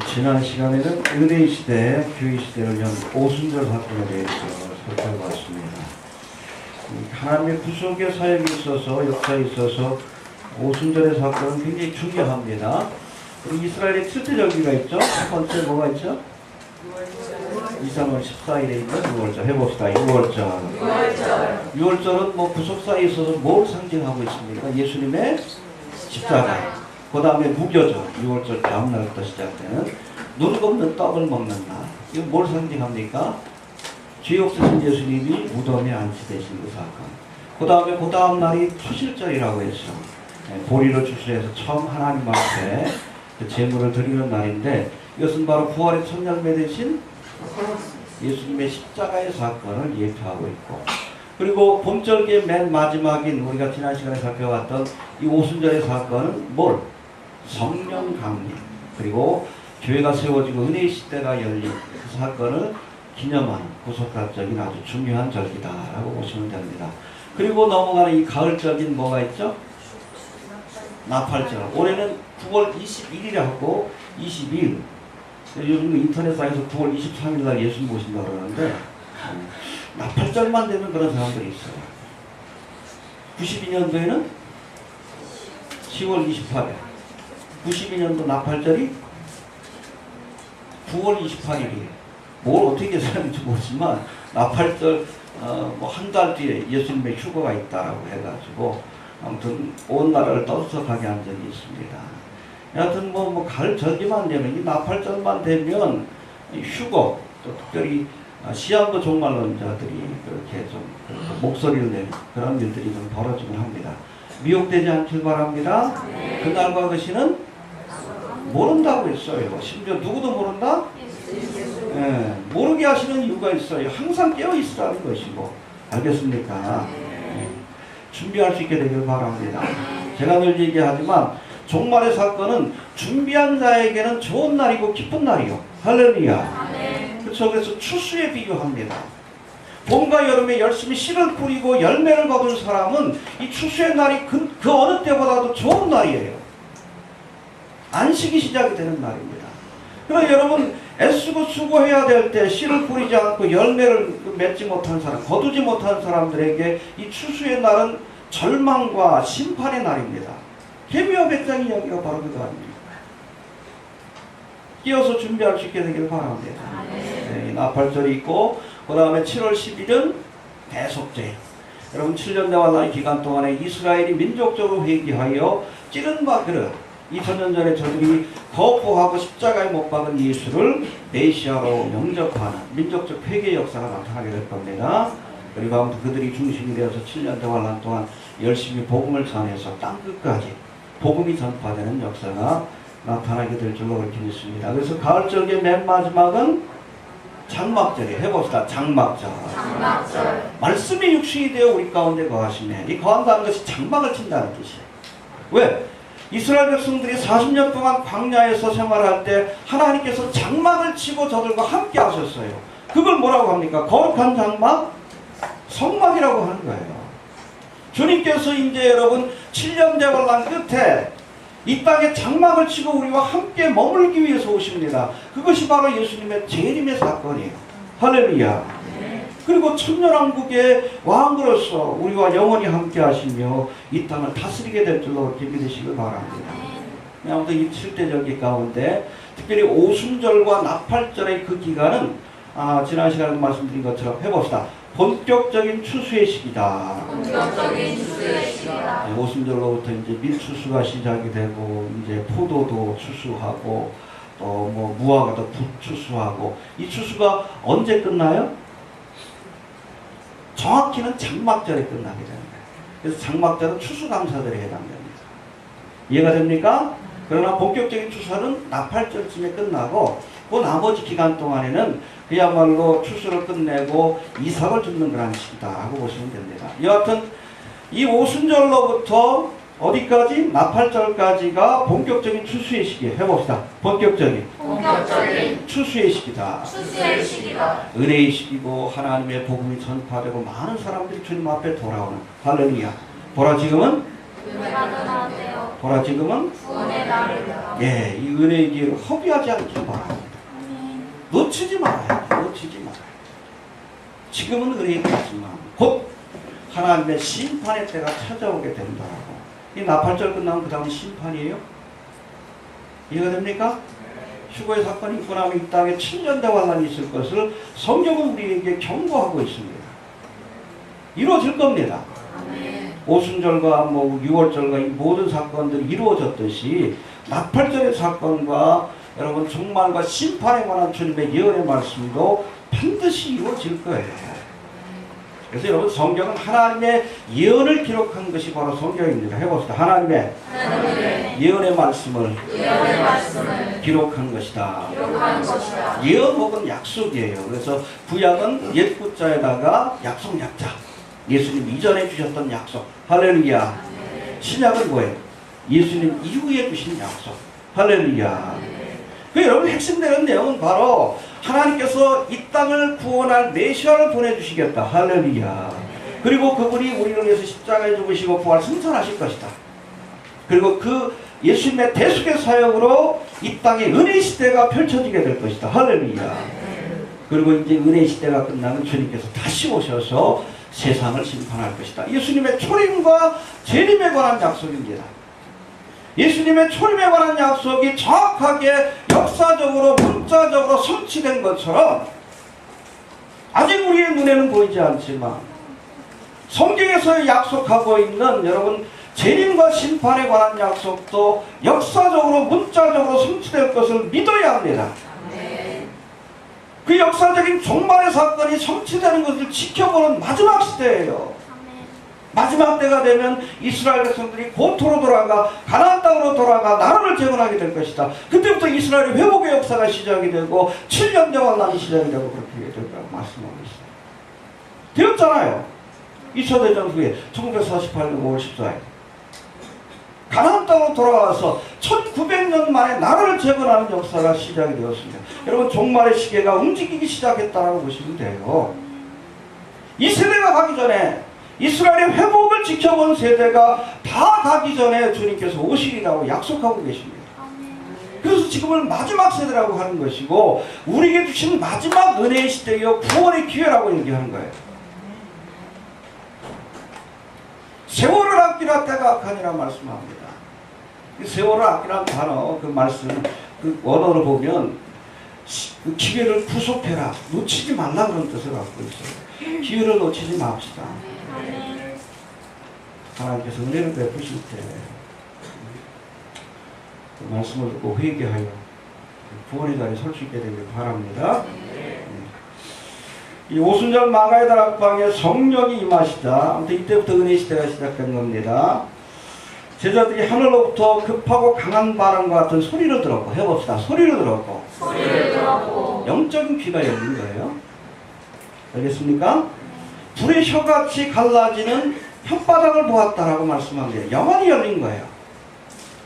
지난 시간에는 은혜의 시대, 교회 시대를 연 오순절 사건에 대해서 살펴봤습니다. 하나님의 구속의 사역에 있어서, 역사에 있어서 오순절의 사건은 굉장히 중요합니다. 그리고 이스라엘의 7대 절기가 있죠. 첫 번째 뭐가 있죠? 2~3월 14일에 있는 6월절. 해봅시다. 6월절. 6월절은 뭐 구속사에 있어서 뭘 상징하고 있습니까? 예수님의 십자가. 그 다음에 무교절. 6월절 다음날부터 시작되는 눈 없는 떡을 먹는 날. 이거 뭘 상징합니까? 죄 없으신 예수님이 무덤에 안치되신 그 사건. 그 다음에 그 다음날이 추실절이라고 해서 보리로 추수해서 처음 하나님 앞에 그 제물을 드리는 날인데, 이것은 바로 부활의 첫 열매 되신 예수님의 십자가의 사건을 예표하고 있고, 그리고 봄절기의 맨 마지막인 우리가 지난 시간에 살펴봤던 이 오순절의 사건은 뭘? 성령 강림, 그리고 교회가 세워지고 은혜의 시대가 열린 그 사건을 기념하는 구속사적인 아주 중요한 절기다라고 보시면 됩니다. 그리고 넘어가는 이 가을절기는 뭐가 있죠? 나팔절. 올해는 9월 21일에 하고 22일. 요즘 인터넷상에서 9월 23일 날 예수님 모신다고 그러는데, 나팔절만 되면 그런 사람들이 있어요. 92년도에는 10월 28일. 92년도 나팔절이 9월 28일이에요. 뭘 어떻게 계산하는지 모르지만, 나팔절, 뭐 한 달 뒤에 예수님의 휴거가 있다라고 해가지고, 아무튼 온 나라를 떠들썩하게 한 적이 있습니다. 여하튼 뭐 가을 절기만 되면, 이 나팔절만 되면 휴거, 또 특별히 시한부 종말론자들이 그렇게 좀 목소리를 내는 그런 일들이 좀 벌어지곤 합니다. 미혹되지 않길 바랍니다. 그날과 그 시는 모른다고 했어요. 심지어 누구도 모른다? 모르게 하시는 이유가 있어요. 항상 깨어 있으라는 것이고. 알겠습니까? 준비할 수 있게 되길 바랍니다. 제가 늘 얘기하지만 종말의 사건은 준비한 자에게는 좋은 날이고 기쁜 날이요. 할렐루야. 그렇죠. 그래서 추수에 비유합니다. 봄과 여름에 열심히 씨를 뿌리고 열매를 거둔 사람은 이 추수의 날이 그 어느 때보다도 좋은 날이에요. 안식이 시작이 되는 날입니다. 그러나 여러분, 애쓰고 수고해야 될 때 씨를 뿌리지 않고 열매를 맺지 못한 사람, 거두지 못한 사람들에게 이 추수의 날은 절망과 심판의 날입니다. 개미와 배짱이 이야기가 바로 그거아닙니까? 끼어서 준비할 수 있게 되길 바랍니다. 네, 나팔절이 있고, 그 다음에 7월 10일은 대속죄. 여러분, 7년 내와 나의 기간 동안에 이스라엘이 민족적으로 회개하여 찌른 그릇, 2000년 전에 저들이 거부하고 십자가에 못 박은 예수를 메시아로 영접하는 민족적 회개 역사가 나타나게 될 겁니다. 그리고 아무튼 그들이 중심이 되어서 7년 대환란 동안 열심히 복음을 전해서 땅끝까지 복음이 전파되는 역사가 나타나게 될 줄로 그렇게 믿습니다. 그래서 가을절기의 맨 마지막은 장막절이에요. 해봅시다. 장막절. 말씀이 육신이 되어 우리 가운데 거하시네. 이 거한다는 것이 장막을 친다는 뜻이에요. 왜? 이스라엘 백성들이 40년 동안 광야에서 생활할 때 하나님께서 장막을 치고 저들과 함께 하셨어요. 그걸 뭐라고 합니까? 거룩한 장막? 성막이라고 하는 거예요. 주님께서 이제 여러분 7년 대환란 끝에 이 땅에 장막을 치고 우리와 함께 머물기 위해서 오십니다. 그것이 바로 예수님의 재림의 사건이에요. 할렐루야. 그리고 천년왕국의 왕으로서 우리와 영원히 함께 하시며 이 땅을 다스리게 될 줄로 그렇게 믿으시길 바랍니다. 아무튼 이 7대 절기 가운데 특별히 오순절과 나팔절의 그 기간은 지난 시간에 말씀드린 것처럼 해봅시다. 본격적인 추수의 시기다. 네, 오순절로부터 이제 밀추수가 시작이 되고, 이제 포도도 추수하고, 또 뭐 무화과도 추수하고, 이 추수가 언제 끝나요? 정확히는 장막절에 끝나게 되는 거예요. 그래서 장막절은 추수감사절에 해당됩니다. 이해가 됩니까? 그러나 본격적인 추수는 나팔절쯤에 끝나고, 그 나머지 기간 동안에는 그야말로 추수를 끝내고 이삭을 줍는 그런 시기다라고 보시면 됩니다. 여하튼 이 오순절로부터 어디까지? 나팔절까지가 본격적인 추수의 시기. 해봅시다. 본격적인 추수의 시기다. 은혜의 시기고 하나님의 복음이 전파되고 많은 사람들이 주님 앞에 돌아오는. 할렐루야. 보라, 지금은 보라 지금은 구원의 날이다. 예, 이 은혜의 기회를 허비하지 않기 바랍니다. 놓치지 말아요. 놓치지 말아요. 지금은 은혜의 기회지만 곧 하나님의 심판의 때가 찾아오게 된다라고. 이 나팔절 끝나면 그 다음 심판이에요. 이해가 됩니까? 휴거의 사건이 있고 나면 이 땅에 7년대 환란이 있을 것을 성경은 우리에게 경고하고 있습니다. 이루어질 겁니다. 오순절과 뭐 6월절과 이 모든 사건들이 이루어졌듯이 나팔절의 사건과 여러분 종말과 심판에 관한 주님의 예언의 말씀도 반드시 이루어질 거예요. 그래서 여러분 성경은 하나님의 예언을 기록한 것이 바로 성경입니다. 해봅시다. 하나님의 예언의 말씀을 기록한 것이다. 예언 혹은 약속이에요. 그래서 구약은 옛 구자에다가 약속 약자. 예수님 이전에 주셨던 약속. 할렐루야. 신약은 뭐예요? 예수님 이후에 주신 약속. 할렐루야. 그 여러분 핵심되는 내용은 바로 하나님께서 이 땅을 구원할 메시아를 보내주시겠다. 할렐루야. 그리고 그분이 우리를 위해서 십자가에 죽으시고 부활 승천하실 것이다. 그리고 그 예수님의 대속의 사역으로 이 땅에 은혜 시대가 펼쳐지게 될 것이다. 할렐루야. 그리고 이제 은혜 시대가 끝나면 주님께서 다시 오셔서 세상을 심판할 것이다. 예수님의 초림과 재림에 관한 약속입니다. 예수님의 초림에 관한 약속이 정확하게 역사적으로 문자적으로 성취된 것처럼 아직 우리의 눈에는 보이지 않지만 성경에서 약속하고 있는 여러분 재림과 심판에 관한 약속도 역사적으로 문자적으로 성취될 것을 믿어야 합니다. 그 역사적인 종말의 사건이 성취되는 것을 지켜보는 마지막 시대예요. 마지막 때가 되면 이스라엘 백성들이 고토로 돌아가 가나안 땅으로 돌아가 나라를 재건하게 될 것이다. 그때부터 이스라엘의 회복의 역사가 시작이 되고 7년대 환란이 시작이 되고 그렇게 될 거라고 말씀하고 있어요. 되었잖아요. 2차 대전 후에 1948년 5월 14일 가나안 땅으로 돌아와서 1900년 만에 나라를 재건하는 역사가 시작이 되었습니다. 여러분 종말의 시계가 움직이기 시작했다고 보시면 돼요. 이 세대가 가기 전에 이스라엘의 회복을 지켜본 세대가 다 가기 전에 주님께서 오시리라고 약속하고 계십니다. 그래서 지금은 마지막 세대라고 하는 것이고 우리에게 주신 마지막 은혜의 시대요 구원의 기회라고 얘기하는 거예요. 세월을 아끼라 때가 악하니라 말씀합니다. 세월을 아끼라는 단어 그 말씀 그 원어를 보면 그 기회를 구속해라 놓치지 말라 그런 뜻을 갖고 있어요. 기회를 놓치지 맙시다. 하나님께서 은혜를 베푸실 때 그 말씀을 듣고 회개하여 구원의 자리에 설 수 있게 되길 바랍니다. 이 오순절 마가의 다락방에 성령이 임하시다. 아무튼 이때부터 은혜 시대가 시작된 겁니다. 제자들이 하늘로부터 급하고 강한 바람과 같은 소리를 들었고 해봅시다. 소리를 들었고 영적인 귀가 열린 거예요. 알겠습니까? 불의 혀같이 갈라지는 혓바닥을 보았다라고 말씀합니다. 영안이 열린 거예요.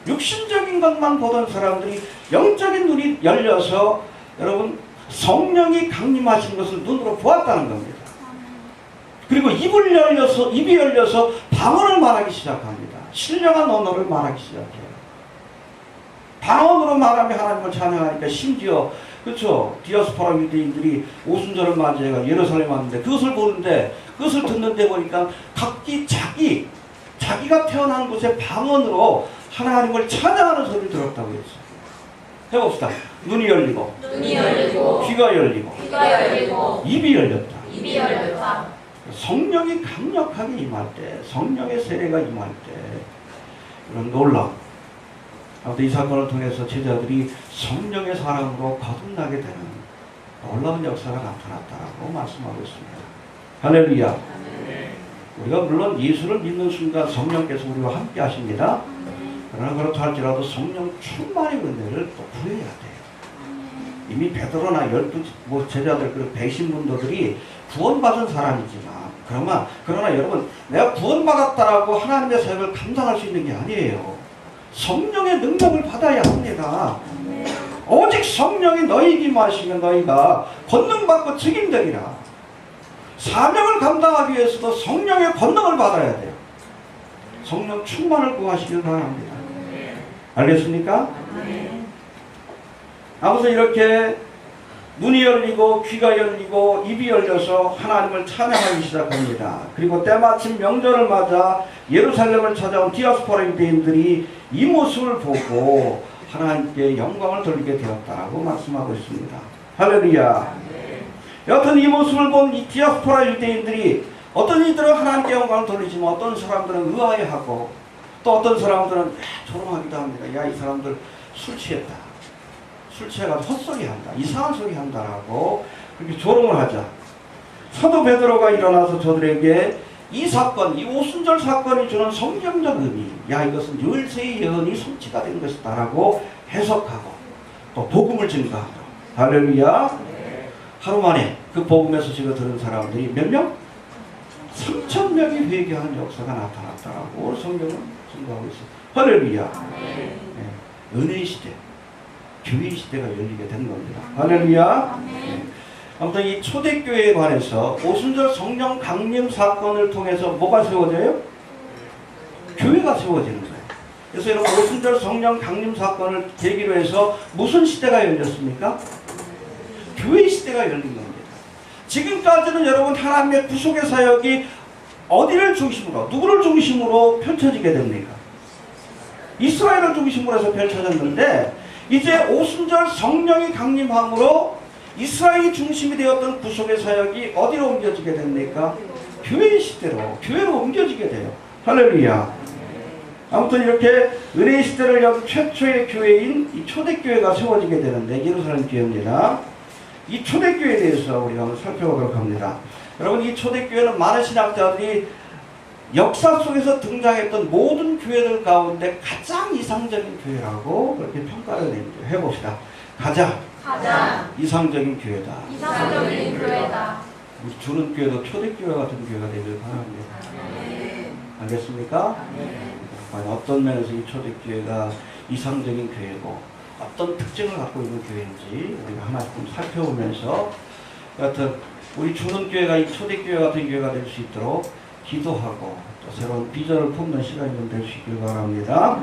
육신적인 것만 보던 사람들이 영적인 눈이 열려서 여러분 성령이 강림하신 것을 눈으로 보았다는 겁니다. 그리고 입이 열려서 방언을 말하기 시작합니다. 신령한 언어를 말하기 시작해요. 방언으로 말하며 하나님을 찬양하니까 심지어 그렇죠. 디아스포라 유대인들이 오순절을 맞이해가 예루살렘 왔는데 그것을 보는데 그것을 듣는데 보니까 각기 자기가 태어난 곳의 방언으로 하나님을 찬양하는 소리를 들었다고 했어요. 해봅시다. 눈이 열리고 귀가 열리고 입이 열렸다. 성령이 강력하게 임할 때 성령의 세례가 임할 때 이런 놀라움 아무튼 이 사건을 통해서 제자들이 성령의 사랑으로 거듭나게 되는 놀라운 역사가 나타났다고 말씀하고 있습니다. 할렐루야. 우리가 물론 예수를 믿는 순간 성령께서 우리와 함께 하십니다. 그러나 그렇다 할지라도 성령 충만의 은혜를 또 구해야 돼요. 이미 베드로나 12 제자들 그 배신분들이 구원받은 사람이지만 그러나 여러분 내가 구원받았다라고 하나님의 사역을 감당할 수 있는 게 아니에요. 성령의 능력을 받아야 합니다. 오직 성령이 너희에게 임하시면 너희가 권능받고 증인되리라. 사명을 감당하기 위해서도 성령의 권능을 받아야 돼요. 성령 충만을 구하시길 바랍니다. 알겠습니까? 아무튼 이렇게 눈이 열리고 귀가 열리고 입이 열려서 하나님을 찬양하기 시작합니다. 그리고 때마침 명절을 맞아 예루살렘을 찾아온 디아스포라 유대인들이 이 모습을 보고 하나님께 영광을 돌리게 되었다라고 말씀하고 있습니다. 할렐루야. 여튼 이 모습을 본 이 디아스포라 유대인들이 어떤 이들은 하나님께 영광을 돌리지만 어떤 사람들은 의아해하고 또 어떤 사람들은 조롱하기도 합니다. 야, 이 사람들 술 취했다. 술 취해가지고 헛소리 한다. 이상한 소리 한다라고 그렇게 조롱을 하자. 사도 베드로가 일어나서 저들에게 이 사건, 이 오순절 사건이 주는 성경적 의미, 야, 이것은 열세의 예언이 성취가 된 것이다라고 해석하고 또 복음을 증거하고, 할렐루야. 하루 만에 그 복음의 소식을 들은 사람들이 몇 명? 3,000명이 회개하는 역사가 나타났다라고 성경은 증거하고 있어요. 할렐루야. 네. 은혜의 시대, 교회의 시대가 열리게 된 겁니다. 할렐루야. 네. 아무튼 이 초대교회에 관해서 오순절 성령 강림 사건을 통해서 뭐가 세워져요? 교회가 세워지는 거예요. 그래서 여러분 오순절 성령 강림 사건을 계기로 해서 무슨 시대가 열렸습니까? 교회 시대가 열린 겁니다. 지금까지는 여러분 하나님의 구속의 사역이 어디를 중심으로, 누구를 중심으로 펼쳐지게 됩니까? 이스라엘을 중심으로 해서 펼쳐졌는데 이제 오순절 성령이 강림함으로 이스라엘이 중심이 되었던 구속의 사역이 어디로 옮겨지게 됩니까? 교회의 시대로, 교회로 옮겨지게 돼요. 할렐루야. 아무튼 이렇게 은혜의 시대를 연 최초의 교회인 이 초대교회가 세워지게 되는데 예루살렘 교회입니다. 이 초대교회에 대해서 우리가 한번 살펴보도록 합니다. 여러분 이 초대교회는 많은 신학자들이 역사 속에서 등장했던 모든 교회들 가운데 가장 이상적인 교회라고 그렇게 평가를 해봅시다. 가장 이상적인 교회다. 이상적인 교회다. 우리 주는 교회도 초대교회 같은 교회가 되길 바랍니다. 알겠습니까? 어떤 면에서 이 초대교회가 이상적인 교회고 어떤 특징을 갖고 있는 교회인지 우리가 하나씩 좀 살펴보면서 여하튼 우리 주는 교회가 이 초대교회 같은 교회가 될 수 있도록 기도하고 또 새로운 비전을 품는 시간이 좀 될 수 있길 바랍니다.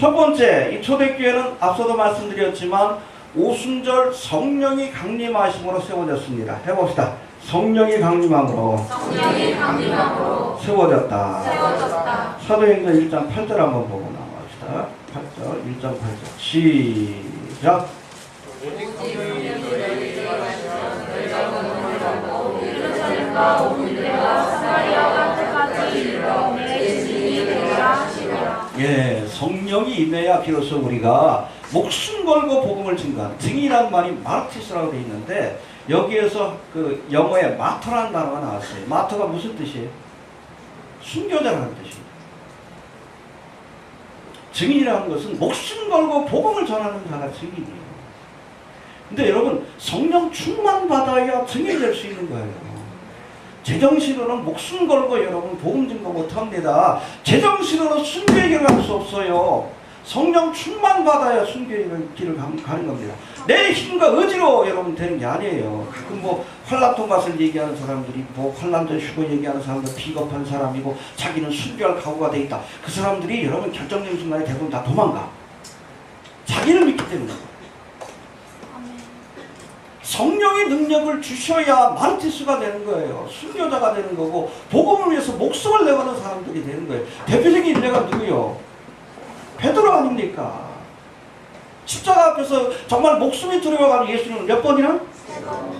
첫 번째, 이 초대교회는 앞서도 말씀드렸지만 오순절 성령이 강림하심으로 세워졌습니다. 해봅시다. 성령이 강림함으로 세워졌다. 사도행전 1장 8절 한번 보고 나갑시다. 8절, 1장 8절. 시작. 예, 성령이 임해야 비로소 우리가 목숨 걸고 복음을 증거하는 증인이라는 말이 마르티스라고 되어 있는데 여기에서 그 영어에 마터라는 단어가 나왔어요. 마터가 무슨 뜻이에요? 순교자라는 뜻이에요. 증인이라는 것은 목숨 걸고 복음을 전하는 자가 증인이에요. 근데 여러분 성령 충만 받아야 증인이 될 수 있는 거예요. 제정신으로는 목숨 걸고 여러분 복음 증거 못합니다. 제정신으로 순교의 길을 갈 수 없어요. 성령 충만 받아야 순교의 길을 가는 겁니다. 내 힘과 의지로 여러분 되는 게 아니에요. 가끔 뭐 환란 통과를 얘기하는 사람들이 뭐 환란전 휴거 얘기하는 사람들 비겁한 사람이고 자기는 순교할 각오가 돼 있다. 그 사람들이 여러분 결정적인 순간에 대부분 다 도망가. 자기를 믿기 때문에. 성령의 능력을 주셔야 마르티스가 되는 거예요. 순교자가 되는 거고 복음을 위해서 목숨을 내거는 사람들이 되는 거예요. 대표적인 인례가 누구요? 베드로 아닙니까? 십자가 앞에서 정말 목숨이 두려워가지고 예수님을 몇 번이나?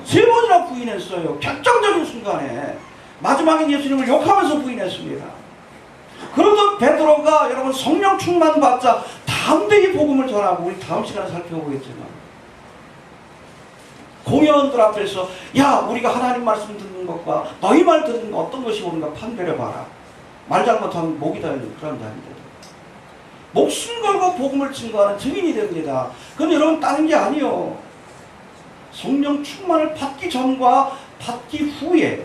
세 번이나 부인했어요. 결정적인 순간에 마지막에 예수님을 욕하면서 부인했습니다. 그러던 베드로가 여러분 성령 충만 받자 담대히 복음을 전하고 우리 다음 시간에 살펴보겠지만 공회원들 앞에서 야 우리가 하나님 말씀 듣는 것과 너희 말 듣는 것 어떤 것이 옳은가 판별해봐라. 말 잘못하면 목이 달리는 그런 자인데도 목숨 걸고 복음을 증거하는 증인이 됩니다. 그런데 여러분 다른 게 아니요. 성령 충만을 받기 전과 받기 후에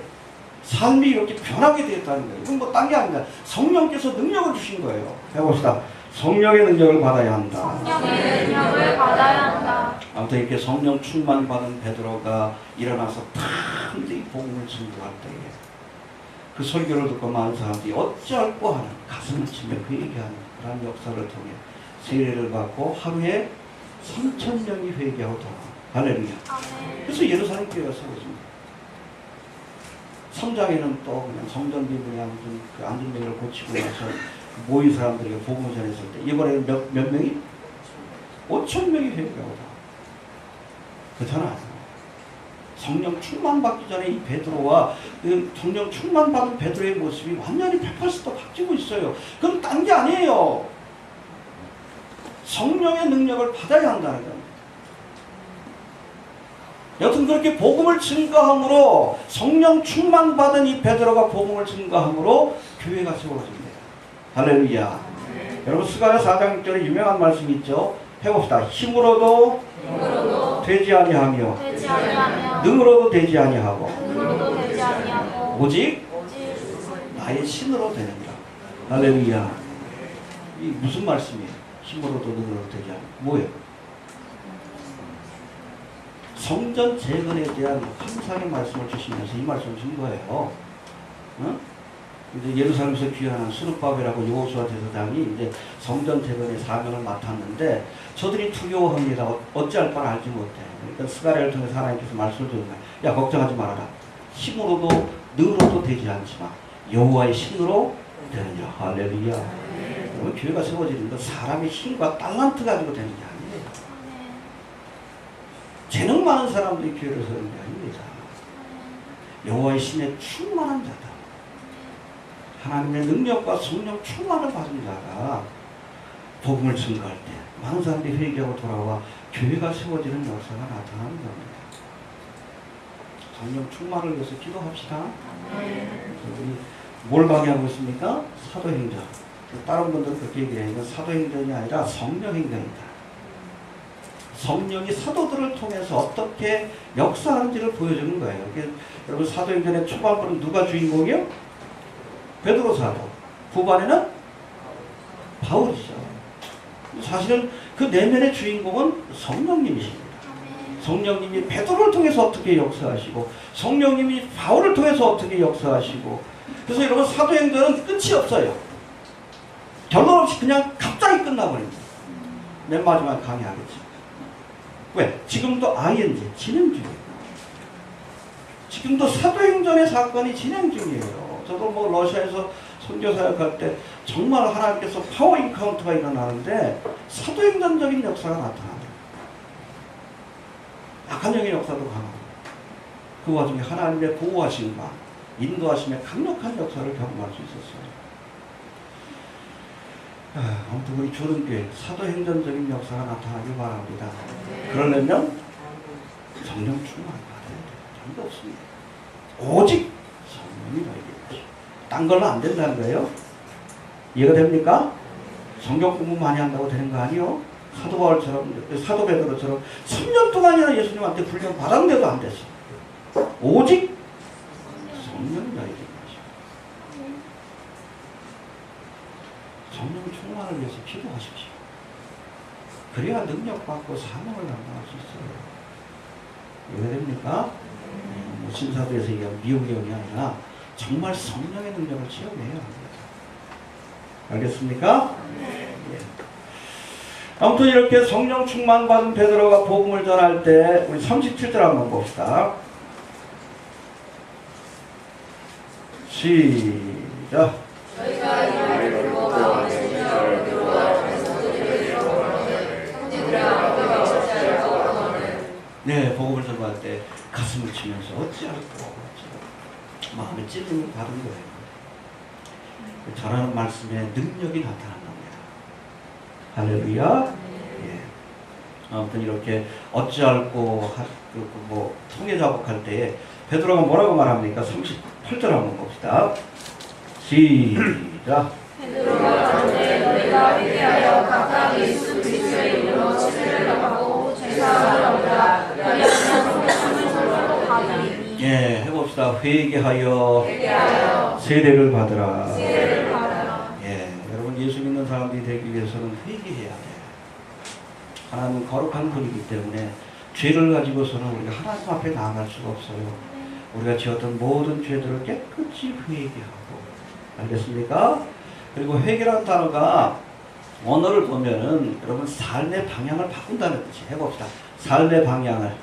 삶이 이렇게 변하게 되었다는 거예요. 이건 뭐 딴 게 아닙니다. 성령께서 능력을 주신 거예요. 해봅시다. 성령의 능력을 받아야 한다. 성령의 능력을 받아야 한다. 아무튼 이렇게 성령 충만 받은 베드로가 일어나서 담대히 복음을 증거할 때에 그 설교를 듣고 많은 사람들이 어찌할꼬 하는 가슴을 치며 그 얘기하는 그런 역사를 통해 세례를 받고 하루에 3,000명이 회개하고 돌아와. 할렐루야. 아멘. 그래서 예루살렘 교회가 세워집니다. 3장에는 또 그냥 성전 비문이 아무튼 그 안전병을 고치고 나서 모인 사람들에게 복음을 전했을 때 이번에는 몇 명이? 5,000명이 회개하고 돌아와. 그렇잖아. 성령 충만받기 전에 이 베드로와 그 성령 충만받은 베드로의 모습이 완전히 180도 바뀌고 있어요. 그건 딴 게 아니에요. 성령의 능력을 받아야 한다는 겁니다. 여튼 그렇게 복음을 증거함으로 성령 충만받은 이 베드로가 복음을 증거함으로 교회가 세워집니다. 할렐루야. 여러분 스가랴 4장 6절에 유명한 말씀이 있죠. 해봅시다. 힘으로도 되지 아니하며 되지 아니하며 능으로도 되지 아니하고 능으로도 되지 아니하고 오직 나의 신으로 되느니라. 할렐루야. 이 무슨 말씀이에요? 힘으로도 능으로도 되지 아니하고 뭐예요? 성전 재건에 대한 감상의 말씀을 주시면서 이 말씀을 주신 거예요. 어? 이제 예루살렘에서 귀환한 스룹바벨하고 여호수아 제사장이 이제 성전 재건의 사명을 맡았는데 저들이 두려워합니다. 어찌할 바를 알지 못해. 그러니까 스가랴를 통해서 하나님께서 말씀을 주는 거예요. 야 걱정하지 말아라. 힘으로도 능으로도 되지 않지만 여호와의 신으로 되느냐. 할렐루야. 그러면 교회가 세워지는 건 사람의 힘과 달란트 가지고 되는 게 아니에요. 재능 많은 사람들이 교회를 세우는 게 아닙니다. 여호와의 신에 충만한 자다. 하나님의 능력과 성령 충만을 받은 자가 복음을 증거할 때 많은 사람들이 회개하고 돌아와 교회가 세워지는 역사가 나타나는 겁니다. 성령 충만을 위해서 기도합시다. 우리 뭘 강의하고 있습니까? 사도행전. 다른 분들은 그렇게 얘기해요. 이건 사도행전이 아니라 성령행전이다. 성령이 사도들을 통해서 어떻게 역사하는지를 보여주는 거예요. 여러분 사도행전의 초반부는 누가 주인공이요? 베드로 사도. 후반에는 바울이죠. 사실은 그 내면의 주인공은 성령님이십니다. 성령님이 베드로를 통해서 어떻게 역사하시고 성령님이 바울을 통해서 어떻게 역사하시고 그래서 여러분 사도행전은 끝이 없어요. 결론 없이 그냥 갑자기 끝나버립니다. 맨 마지막에 강의하겠지. 왜? 지금도 ING 진행 중이에요. 지금도 사도행전의 사건이 진행 중이에요. 저도 뭐 러시아에서 선교사역 할 때 정말 하나님께서 파워 인카운트가 일어나는데 사도행전적인 역사가 나타나요. 악한적인 역사도 강하고 그 와중에 하나님의 보호하심과 인도하심의 강력한 역사를 경험할 수 있었어요. 아무튼 우리 조른교회 사도행전적인 역사가 나타나길 바랍니다. 그러려면 성령 충만 받아야 돼요. 전혀 없습니다. 오직 성령이 너에게 딴 걸로 안 된다는 거예요. 이해가 됩니까? 성경 공부 많이 한다고 되는 거 아니요? 사도 바울처럼, 사도 베드로처럼 3년 동안이나 예수님한테 훈련 받았는데도 안 됐어. 오직 성령이 너에게 하시고 성령 충만을 위해서 기도하십시오. 그래야 능력받고 사명을 감당할 수 있어요. 이해가 됩니까? 신사도에서 얘기하는 미혹령이 아니라 정말 성령의 능력을 체험해야 합니다. 알겠습니까? 예. 아무튼 이렇게 성령 충만 받은 베드로가 복음을 전할 때 우리 37절 한번 봅시다. 시작. 저희가 이를 들고 마음의 진정을 들어와 그리스도를 잃어버리는 형제들아 너희가 어찌하여 네, 복음을 전할 때 가슴을 치면서 어찌할꼬 마음의 찔림을 받은 거예요. 전하는 말씀에 능력이 나타난답니다. 할렐루야. 예. 아무튼 이렇게 어찌할꼬 뭐 통해 자복할 때에 베드로가 뭐라고 말합니까? 38절 한번 봅시다. 시작. 베드로가 가로되 너희가 회개하여 각각 예수 그리스도의 이름으로 세례를 받고 죄사함을 얻으라. 그리하면 성령을 선물로 받으리니. 예, 해봅시다. 회개하여 세례를 받으라. 세례를 받으라. 예, 여러분 예수 믿는 사람들이 되기 위해서는 회개해야 돼요. 하나님은 거룩한 분이기 때문에 죄를 가지고서는 우리가 하나님 앞에 나아갈 수가 없어요. 우리가 지었던 모든 죄들을 깨끗이 회개하고. 알겠습니까? 그리고 회개라는 단어가 오늘을 보면은 여러분 삶의 방향을 바꾼다는 뜻이 해봅시다. 삶의 방향을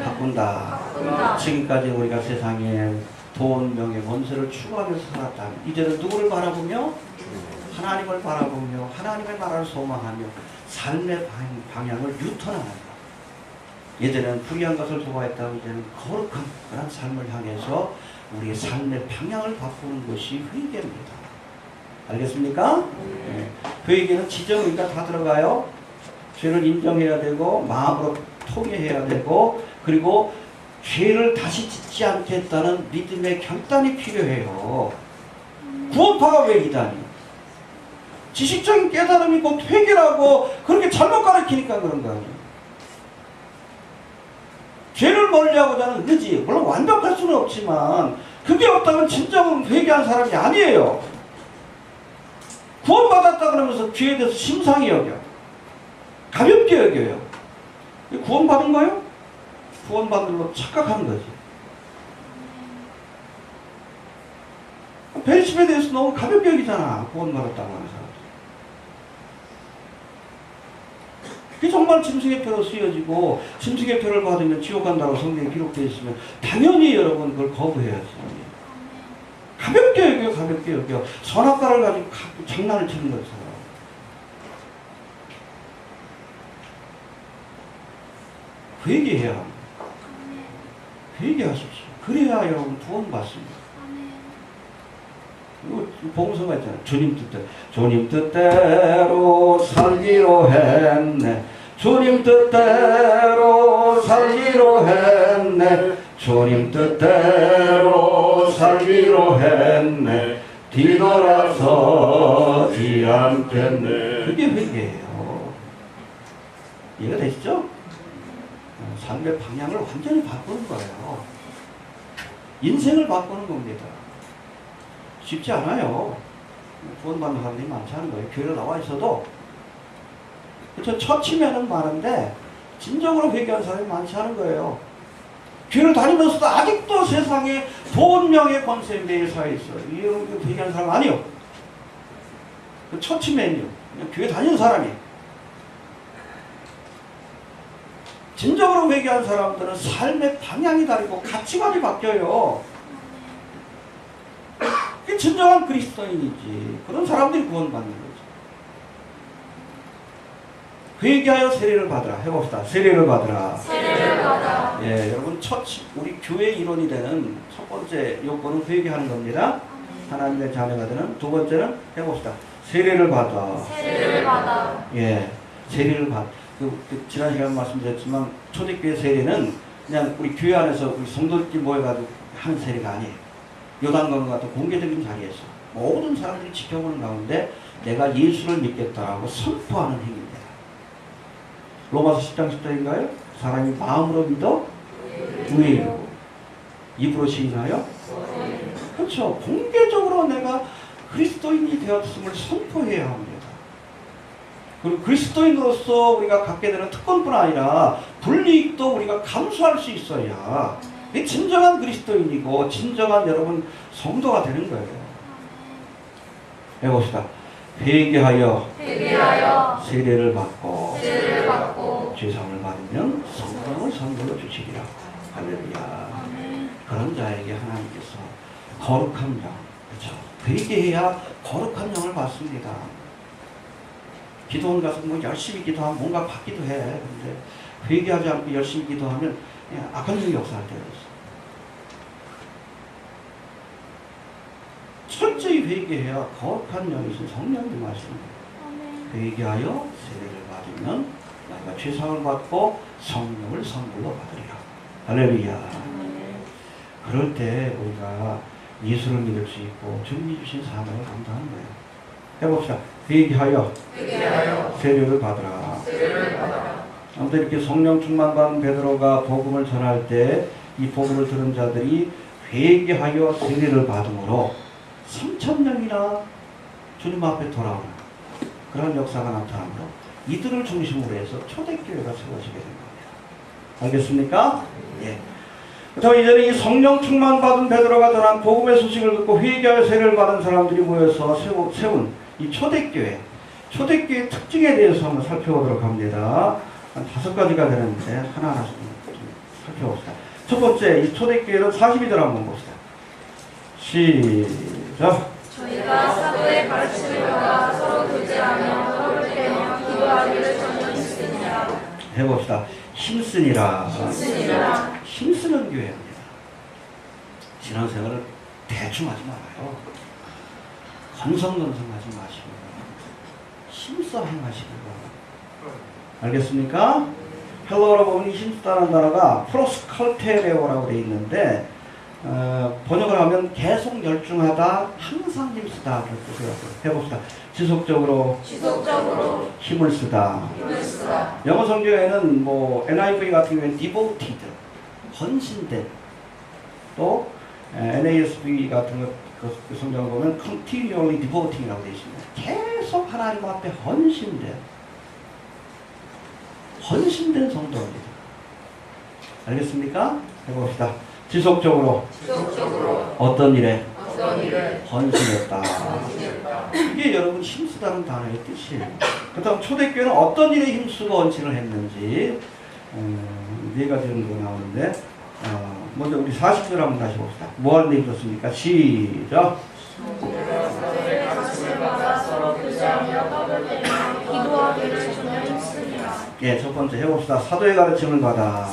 바꾼다. 지금까지 우리가 세상에 돈, 명예, 권세를 추구하면서 살았다. 이제는 누구를 바라보며? 하나님을 바라보며 하나님의 나라를 소망하며 삶의 방향을 유턴하는 예전에는 불의한 것을 좋아했다면 이제는 거룩한 그런 삶을 향해서 우리의 삶의 방향을 바꾸는 것이 회개입니다. 알겠습니까? 네. 회개는 지정 의가 다 들어가요. 죄를 인정해야 되고 마음으로 통회해야 되고 그리고 죄를 다시 짓지 않겠다는 믿음의 결단이 필요해요. 구원파가 왜 이다니? 지식적인 깨달음이 곧 회개라고 그렇게 잘못 가르치니까 그런 거 아니에요. 죄를 멀리하고자 하는 의지, 물론 완벽할 수는 없지만 그게 없다면 진정은 회개한 사람이 아니에요. 구원받았다 그러면서 죄에 대해서 심상히 여겨. 가볍게 여겨요. 구원받은 거요? 구원받은 걸로 착각한 거지. 배심에 대해서 너무 가볍게 여기잖아. 구원받았다고 하는 사람. 그게 정말 짐승의 표로 쓰여지고 짐승의 표를 받으면 지옥 간다고 성경에 기록되어 있으면 당연히 여러분 그걸 거부해야지. 가볍게 여겨, 가볍게 여겨. 선악과를 가지고 장난을 치는 것처럼. 회개해야 합니다. 회개하십시오. 그래야 여러분 구원받습니다. 이거 복음서가 있잖아요. 주님 뜻대로. 주님 뜻대로 살기로 했네. 주님 뜻대로 살기로 했네. 주님 뜻대로 살기로 했네. 뒤돌아서지 않겠네. 그게 회개예요. 이해가 되시죠? 삶의 방향을 완전히 바꾸는 거예요. 인생을 바꾸는 겁니다. 쉽지 않아요. 구원받는 사람들이 많지 않은 거예요. 교회에 나와 있어도. 그렇죠. 처치면은 많은데 진정으로 회개한 사람이 많지 않은 거예요. 교회를 다니면서도 아직도 세상에 돈, 명예, 권세에 매일 서 있어요. 이런 회개한 사람 아니요. 처치면이요. 그냥 교회 다니는 사람이. 진정으로 회개한 사람들은 삶의 방향이 다르고 가치관이 바뀌어요. 그게 진정한 그리스도인이지. 그런 사람들이 구원받는 거죠. 회개하여 세례를 받으라. 해봅시다. 세례를 받으라. 세례를 받아. 예, 여러분 우리 교회 일원이 되는 첫 번째 요건은 회개하는 겁니다. 하나님의 자녀가 되는. 두 번째는 해봅시다. 세례를 받아. 세례를 받아. 예, 세례를 받. 지난 시간에 말씀드렸지만 초대교회 세례는 그냥 우리 교회 안에서 우리 성도들끼리 모여가지고 하는 세례가 아니에요. 요단강 같은 공개적인 자리에서 모든 사람들이 지켜보는 가운데 내가 예수를 믿겠다라고 선포하는 행위입니다. 로마서 10장 10절인가요? 사람이 마음으로 믿어 의에 이르고 입으로 시인하여 그렇죠. 공개적으로 내가 그리스도인이 되었음을 선포해야 합니다. 그리고 그리스도인으로서 우리가 갖게 되는 특권뿐 아니라 불이익도 우리가 감수할 수 있어야 진정한 그리스도인이고 진정한 여러분 성도가 되는 거예요. 해봅시다. 회개하여 세례를 받고 죄사함을 받으면 성령을 선물로 주시리라. 할렐루야. 그런 자에게 하나님께서 거룩한 영, 그렇죠. 회개해야 거룩한 영을 받습니다. 기도원 가서 뭐 열심히 기도하면 뭔가 받기도 해. 근데 회개하지 않고 열심히 기도하면 그냥 악한 영이 역사할 때가 있어. 철저히 회개해야 거룩한 영이신 성령님 하십니다. 회개하여 세례를 받으면 너희가 죄사함을 받고 성령을 선물로 받으리라. 할렐루야. 그럴 때 우리가 예수를 믿을 수 있고 주님이 주신 사명을 감당하는 거예요. 해봅시다. 회개하여 세례를 받으라. 아무튼 이렇게 성령 충만 받은 베드로가 복음을 전할 때 이 복음을 들은 자들이 회개하여 세례를 받음으로 3,000명이나 주님 앞에 돌아오는 그런 역사가 나타나므로 이들을 중심으로 해서 초대교회가 세워지게 된 겁니다. 알겠습니까? 예. 그렇다면 이제는 이 성령 충만 받은 베드로가 전한 복음의 소식을 듣고 회개하여 세례를 받은 사람들이 모여서 세운 이 초대교회, 초대교회 특징에 대해서 한번 살펴보도록 합니다. 한 5가지가 되는데 하나하나씩 좀 살펴봅시다. 첫 번째, 이 초대교회는 40이들 한번 봅시다. 시작. 저희가 사도의 가르침을 받아 서로 교제하며 떡을 떼며 기도하기를 전혀 힘쓰니라. 해봅시다. 힘쓰니라. 힘쓰는 교회입니다. 신앙생활을 대충 하지 말아요. 건성건성하지 마시고 힘써 행하시고. 알겠습니까? 헬로어로 보면 힘쓰다는 단어가 프로스컬테레오라고 되어 있는데 번역을 하면 계속 열중하다, 항상 힘쓰다 그런 뜻이라고 해봅시다. 지속적으로 힘을 쓰다. 영어 성경에는 뭐 NIV 같은 경우에는 devoted, 헌신된, 또 NASB 같은 그 성경을 보면 continually devoting이라고 되어 있습니다. 계속 하나님 앞에 헌신된 성도입니다. 알겠습니까? 해봅시다. 지속적으로 어떤 일에 헌신했다. 이게 여러분 힘쓰다는 단어의 뜻이에요. 그 다음 초대교회는 어떤 일에 힘쓰고 헌신을 했는지 4가지 정도 나오는데 먼저 우리 40절 한번 다시 봅시다. 뭐 하는 데 있었습니까? 시작. 기도하기를 전혀 힘쓰니라. 예, 첫 번째 해봅시다. 사도의 가르침을 받아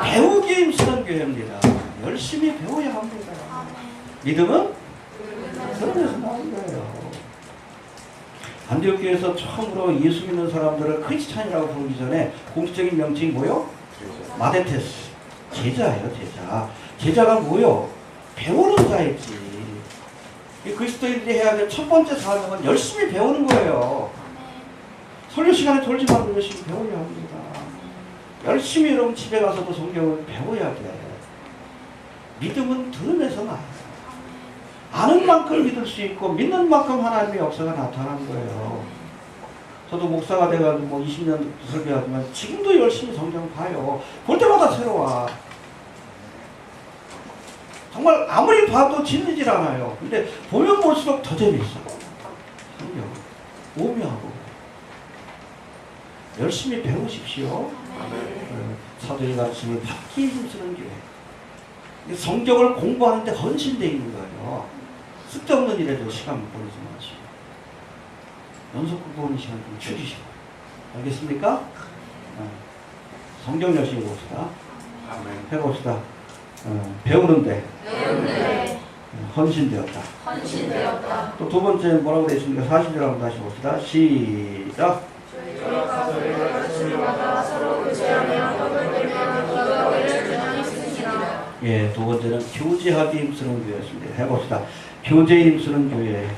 배우기에 힘쓰는 교회입니다. 열심히 배워야 합니다. 믿음은 들으면서 나온 거예요. 안디옥교에서 처음으로 예수 믿는 사람들을 크리스찬이라고 부르기 전에 공식적인 명칭이 뭐요? 마데테스. 제자예요, 제자. 제자가 뭐요? 배우는 자였지. 이 그리스도인들이 해야 될 첫 번째 사명은 열심히 배우는 거예요. 설교 시간에 졸지 말고 열심히 배워야 합니다. 열심히 여러분 집에 가서도 성경을 배워야 돼. 믿음은 들으면서 나요. 아는 만큼 믿을 수 있고 믿는 만큼 하나님의 역사가 나타나는 거예요. 저도 목사가 돼가지고 뭐 20년 설교하지만 지금도 열심히 성경 봐요. 볼 때마다 새로워. 정말 아무리 봐도 질리질 않아요. 근데 보면 볼수록 더 재밌어. 성경 오묘하고. 열심히 배우십시오. 사도의 가르침을 받기 힘쓰는 교회. 성경을 공부하는데 헌신되어 있는 거예요. 쓸데없는 일에도 시간 보내지 마시고. 연속 공부하는 시간 좀 줄이시고. 알겠습니까? 성경 열심히 봅시다. 해봅시다. 배우는데 헌신되었다. 또 두 번째 뭐라고 되어 있습니까? 40절 한번 다시 봅시다. 시작. 예, 두 번째는 교제하기 힘쓰는 교회였습니다. 해봅시다. 교제에 힘쓰는 교회.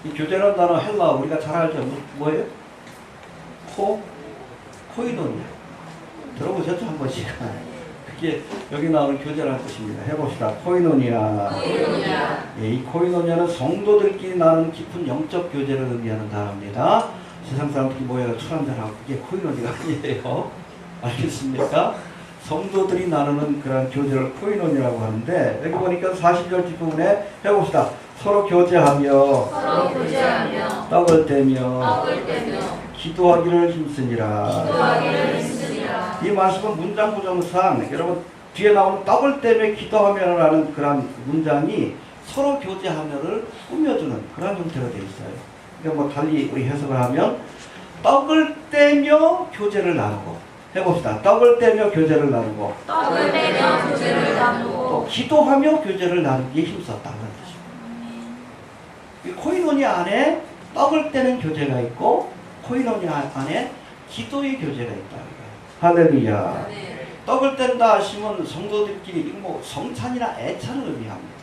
이 교제라는 단어 헬라 우리가 잘 알죠? 뭐예요? 코이노니아. 들어보셨죠? 한 번씩. 그게 여기 나오는 교제라는 뜻입니다. 해봅시다. 코이노니아. 예, 이 코이노니아는 성도들끼리 나누는 깊은 영적 교제를 의미하는 단어입니다. 세상 사람들이 모여서 술 한잔하고 그게 코이노니아가 아니에요. 알겠습니까? 성도들이 나누는 그런 교제를 코이노니아라고 하는데 여기 보니까 40절 뒷부분에 해봅시다. 서로 교제하며 떡을 떼며 기도하기를 힘쓰니라. 이 말씀은 문장 구조상 여러분 뒤에 나오는 떡을 떼며 기도하며라는 그런 문장이 서로 교제하며를 꾸며주는 그런 형태로 되어 있어요. 그러니까 뭐 달리 우리 해석을 하면 떡을 떼며 교제를 나누고 해봅시다. 떡을 떼며 교제를 나누고 또 기도하며 교제를 나누기에 힘썼다는 뜻입니다. 코이노니아 안에 떡을 떼는 교제가 있고 코이노니아 안에 기도의 교제가 있다. 할렐루야. 떡을 뗀다 하시면 성도들끼리 뭐 성찬이나 애찬을 의미합니다.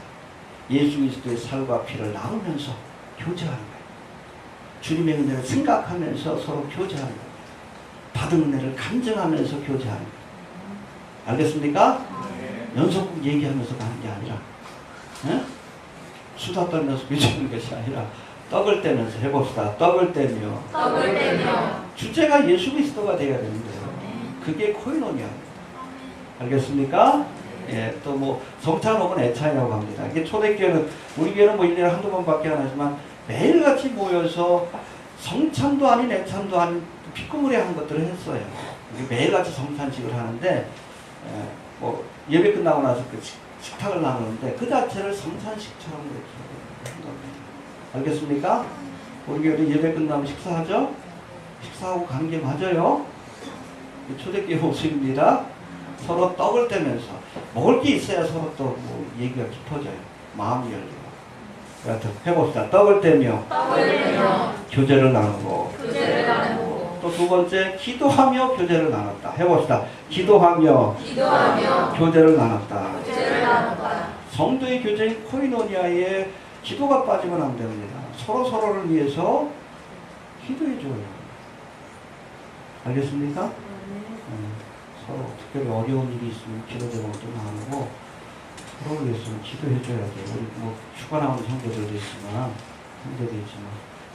예수 그리스도의 살과 피를 나누면서 교제하는 거예요. 주님의 은혜를 생각하면서 서로 교제하는 거예요. 받은 은혜를 간증하면서 교제하는 거예요. 알겠습니까? 연속국 얘기하면서 가는 게 아니라 수다 떨면서 교제하는 것이 아니라 떡을 떼면서 해봅시다. 떡을 떼며 주제가 예수 그리스도가 되어야 되는 거예요. 그게 코이노니아입니다. 알겠습니까? 예, 또 뭐 성찬 혹은 애찬이라고 합니다. 이게 초대교회는 우리 교회는 뭐 1년에 한두 번밖에 안 하지만 매일같이 모여서 성찬도 아닌 애찬도 아닌 피꾸무리한 것들을 했어요. 매일같이 성찬식을 하는데 뭐 예배 끝나고 나서 그 식탁을 나누는데 그 자체를 성찬식처럼 이렇게 한 겁니다. 알겠습니까? 우리 교회 예배 끝나면 식사하죠? 식사하고 가는 게 맞아요? 초대교회 모습입니다. 서로 떡을 떼면서 먹을 게 있어야 서로 또 뭐 얘기가 깊어져요. 마음이 열리고. 여하튼 해봅시다. 떡을 떼며 교제를 나누고 또 두 번째 기도하며 교제를 나눴다. 해봅시다. 기도하며 교제를 나눴다. 성도의 교제인 코이노니아에 기도가 빠지면 안 됩니다. 서로를 위해서 기도해줘요. 알겠습니까? 서로 특별히 어려운 일이 있으면 기도 제목도 나누고 서로를 위해서는 기도해줘야 돼요. 우리 뭐 휴가 나오는 형제들도 있지만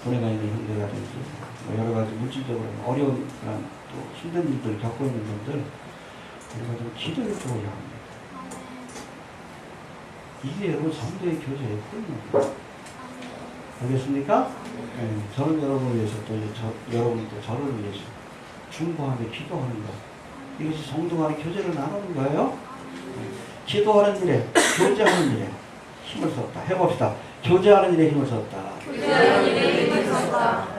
돈에가 있는 형제라든지 뭐 여러 가지 물질적으로 어려운 그런 또 힘든 일들 겪고 있는 분들 우리가 좀 기도해줘야 합니다. 이게 여러분 성도의 교제의 뿌리입니다. 알겠습니까? 네, 저는 여러분을 위해서 또 여러분도 저를 위해서 중보하며 기도하는 것. 이것이 성도 간의 교제를 나누는 거예요. 기도하는 일에, 교제하는 일에 힘을 썼다. 해봅시다. 교제하는 일에 힘을 썼다.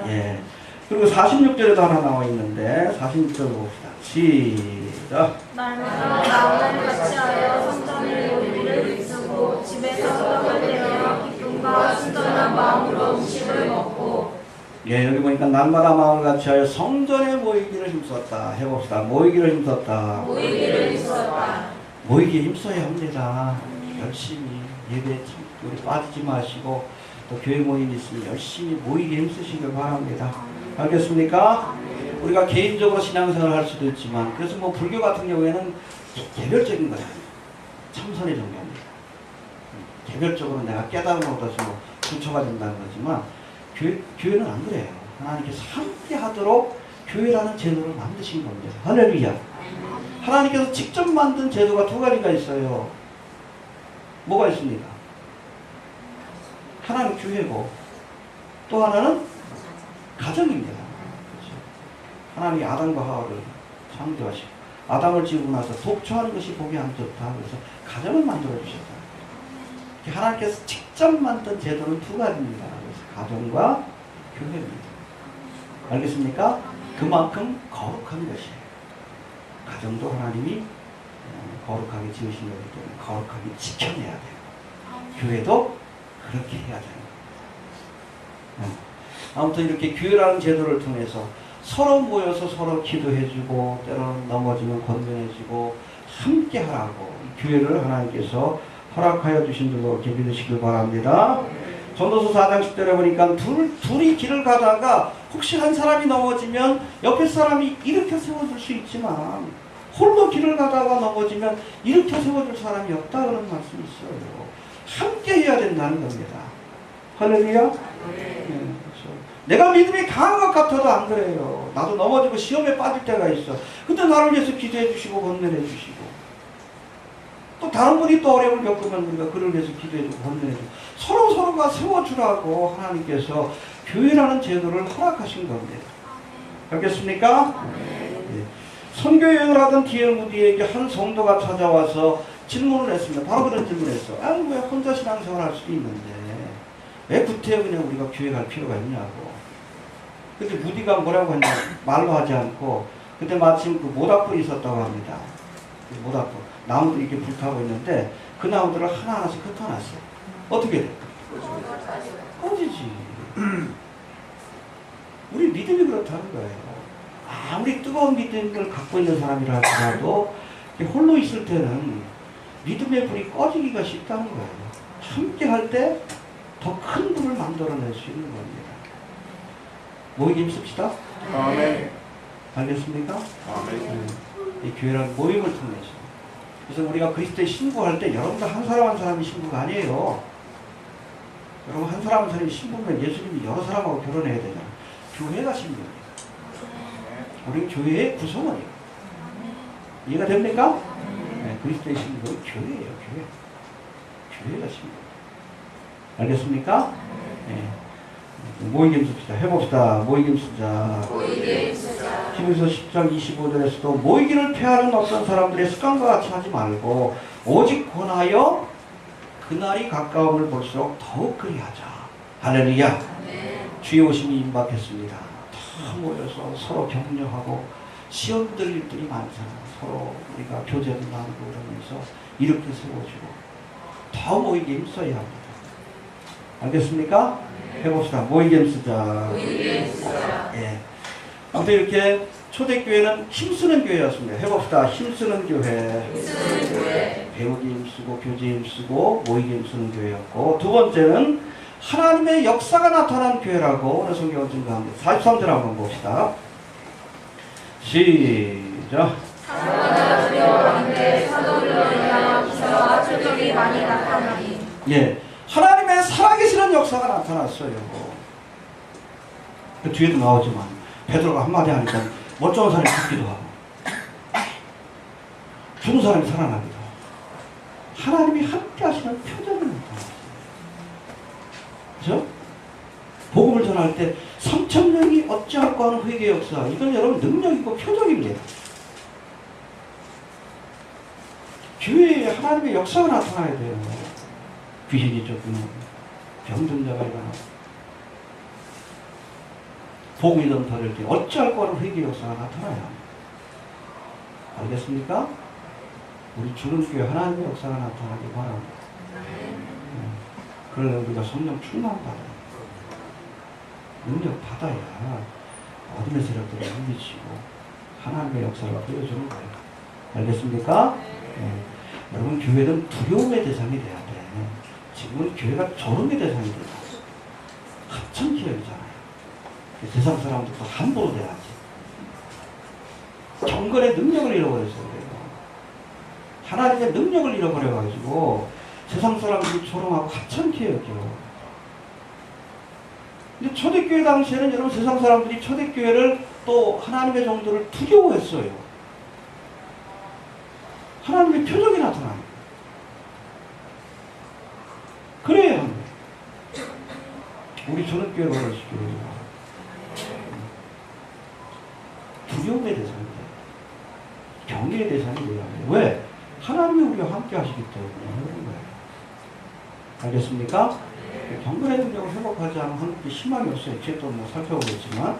예. 그리고 46절에도 하나 나와 있는데 46절 봅시다. 시작. 날마다 마음을 같이 하여 성전의 요리를 비추고 집에서 떡을 떼어 기쁨과 순전한 마음으로 음식을 먹고. 예, 여기 보니까 날마다 마음을 같이 하여 성전에 모이기를 힘썼다. 해봅시다. 모이기를 힘썼다. 모이기에 힘써야 합니다. 열심히 예배 참 우리 빠지지 마시고 또 교회 모임 있으면 열심히 모이기에 힘쓰시길 바랍니다. 알겠습니까? 우리가 개인적으로 신앙생활을 할 수도 있지만 그래서 뭐 불교 같은 경우에는 개별적인 거예요. 참선의 종교입니다. 개별적으로 내가 깨달음을 얻어서 뭐 부처가 된다는 거지만 교회는 안 그래요. 하나님께서 함께 하도록 교회라는 제도를 만드신 겁니다. 할렐루야. 하나님께서 직접 만든 제도가 두 가지가 있어요. 뭐가 있습니까? 하나는 교회고 또 하나는 가정입니다. 그렇죠? 하나님이 아담과 하와를 창조하시고 아담을 지우고 나서 독초하는 것이 보기 안 좋다. 그래서 가정을 만들어 주셨다. 하나님께서 직접 만든 제도는 두 가지입니다. 그래서 가정과 교회입니다. 알겠습니까? 그만큼 거룩한 것이에요. 가정도 하나님이 거룩하게 지으신 거기 때문에 거룩하게 지켜내야 돼요. 교회도 그렇게 해야 돼요. 아무튼 이렇게 교회라는 제도를 통해서 서로 모여서 서로 기도해주고 때로는 넘어지면 건전해지고 함께 하라고 교회를 하나님께서 허락하여 주신 줄로 이렇게 믿으시길 바랍니다. 전도서 4장 10절에 보니까 둘이 길을 가다가 혹시 한 사람이 넘어지면 옆에 사람이 일으켜 세워줄 수 있지만 홀로 길을 가다가 넘어지면 일으켜 세워줄 사람이 없다 그런 말씀이 있어요. 함께 해야 된다는 겁니다. 할렐루야? 네, 그렇죠. 내가 믿음이 강한 것 같아도 안 그래요. 나도 넘어지고 시험에 빠질 때가 있어. 근데 나를 위해서 기도해 주시고 건면해 주시고 또 다른 분이 또 어려움을 겪으면 우리가 그를 위해서 기도해주고 건면해주고 서로가 세워주라고 하나님께서 교회라는 제도를 허락하신 겁니다. 알겠습니까? 네. 선교여행을 하던 D.L. 무디에게 한 성도가 찾아와서 질문을 했습니다. 바로 그런 질문을 했어. 아니 왜 혼자 신앙생활 할 수도 있는데 왜 구태여 그냥 우리가 교회 갈 필요가 있냐고. 근데 무디가 뭐라고 했냐 말로 하지 않고 그때 마침 그 모닥불이 있었다고 합니다. 그 모닥불 나무들이 이렇게 불타고 있는데 그 나무들을 하나하나씩 흩어놨어요. 어떻게 돼? 꺼지지. 우리 믿음이 그렇다는 거예요. 아무리 뜨거운 믿음을 갖고 있는 사람이라 할지라도 홀로 있을 때는 믿음의 불이 꺼지기가 쉽다는 거예요. 함께 할 때 더 큰 불을 만들어낼 수 있는 겁니다. 모이기 힘씁시다. 아멘. 알겠습니까? 아멘. 이 교회라는 모임을 통해서. 그래서 우리가 그리스도에 신부할 때 여러분들 한 사람 한 사람이 신부가 아니에요. 여러분 한 사람 한 사람이 신부면 예수님이 여러 사람하고 결혼해야 되잖아요. 교회가 신부입니다. 우리는 교회의 구성원이에요. 이해가 됩니까? 네, 그리스도의 신부는 교회예요. 교회가 신부. 알겠습니까? 네. 모이김 씁시다. 해봅시다. 모이김 쓰자. 모이게 쓰자. 히브리서 10장 25절에서도 모이기를 피하는 어떤 사람들의 습관과 같이 하지 말고 오직 권하여 그날이 가까움을 볼수록 더욱 그리하자. 할렐루야. 주의 오심이 임박했습니다. 다 모여서 서로 격려하고 시험 들을 일들이 많잖아. 서로 우리가 교제도 나누고 그러면서 이렇게 세워주고 더 모이게 힘써야 합니다. 알겠습니까? 해봅시다. 모이게 쓰자. 모이게 쓰자. 예. 아무튼 이렇게 초대교회는 힘쓰는 교회였습니다. 해봅시다. 힘쓰는 교회. 쓰는 교회. 배우기 힘쓰고 교제 힘쓰고 모이기 힘쓰는 교회였고, 두 번째는 하나님의 역사가 나타난 교회라고 오늘 성경은 증거합니다. 43절 한번 봅시다. 시작. 사도가 두려워하는데 사도들로 인하여 기사와 표적이 많이 나타나니. 예. 하나님의 살아계시는 역사가 나타났어요. 그 뒤에도 나오지만 베드로가 한마디 하니까 멀쩡한 사람이 죽기도 하고 죽은 사람이 살아나기도 하고 하나님이 함께 하시는 표적을 나타났어요. 그죠? 복음을 전할 때 3,000명이 어찌할까 하는 회개 역사, 이건 여러분 능력이고 표적입니다. 교회에 하나님의 역사가 나타나야 돼요. 귀신이 쫓기는, 병든 자가 일어나고, 복음이 넘터질 때 어찌할까 하는 회개 역사가 나타나야 합니다. 알겠습니까? 우리 주는 교회 하나님의 역사가 나타나기 바랍니다. 그러나 우리가 성령 충만받아요. 능력 받아야 어둠의 세력들을 물리치고 하나님의 역사를 보여주는 거예요. 알겠습니까? 네. 여러분, 교회는 두려움의 대상이 돼야 돼. 지금은 교회가 조롱의 대상이 돼요. 합천기업이잖아요. 세상 사람들도 함부로 돼야지. 경건의 능력을 잃어버렸어요. 그래요. 하나님의 능력을 잃어버려가지고 세상 사람들이 조롱하고 합천케 여겨. 근데 초대교회 당시에는 여러분 세상 사람들이 초대교회를 또 하나님의 정도를 두려워했어요. 하나님의 표적이 나타나요. 그래야 합니다. 우리 초대교회를 그러시기로 두려움의 대상이 돼요. 경외의 대상이 돼야 합니다. 왜? 하나님이 우리와 함께 하시기 때문에 그런 거예요. 알겠습니까? 경건의 능력을 회복하지 않으면 한국에 희망이 없어요. 이제 또 뭐 살펴보겠지만.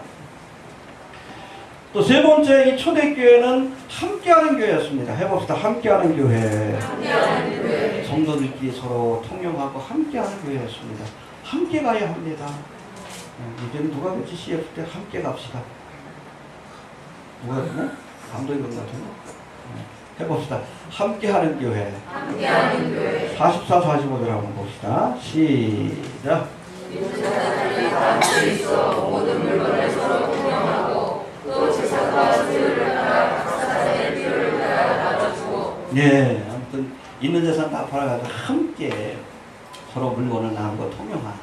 또 세 번째, 이 초대교회는 함께하는 교회였습니다. 해봅시다. 함께하는 교회. 함께하는 교회. 성도들끼리 서로 통용하고 함께하는 교회였습니다. 함께 가야 합니다. 이제는 누가 그랬지? CF 때 함께 갑시다. 누가 그랬나? 감독이 그런 것 같은데. 해봅시다. 함께하는 교회. 함께하는 교회. 44, 45절 한번 봅시다. 시작. 인사들이 함께 있어 모든 물건을 서로 통용하고 또 제사와 수요를 따라 각 사람의 필요를 따라 나눠주고. 네, 아무튼 있는 재산 다 팔아가지고 함께 서로 물건을 나누고 통용하는.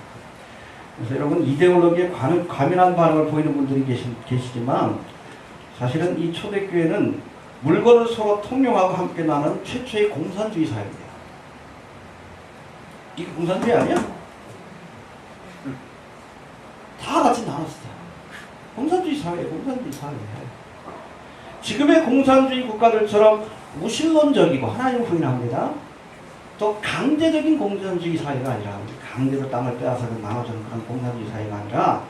그래서 여러분 이데올로기에 과민한 반응을 보이는 분들이 계시지만 사실은 이 초대교회는 물건을 서로 통용하고 함께 나누는 최초의 공산주의 사회입니다. 이게 공산주의 아니야? 다 같이 나눴어요. 공산주의 사회예요. 공산주의 사회. 지금의 공산주의 국가들처럼 무신론적이고 하나님을 부인합니다. 또 강제적인 공산주의 사회가 아니라 강제로 땅을 빼앗아 나눠주는 그런 공산주의 사회가 아니라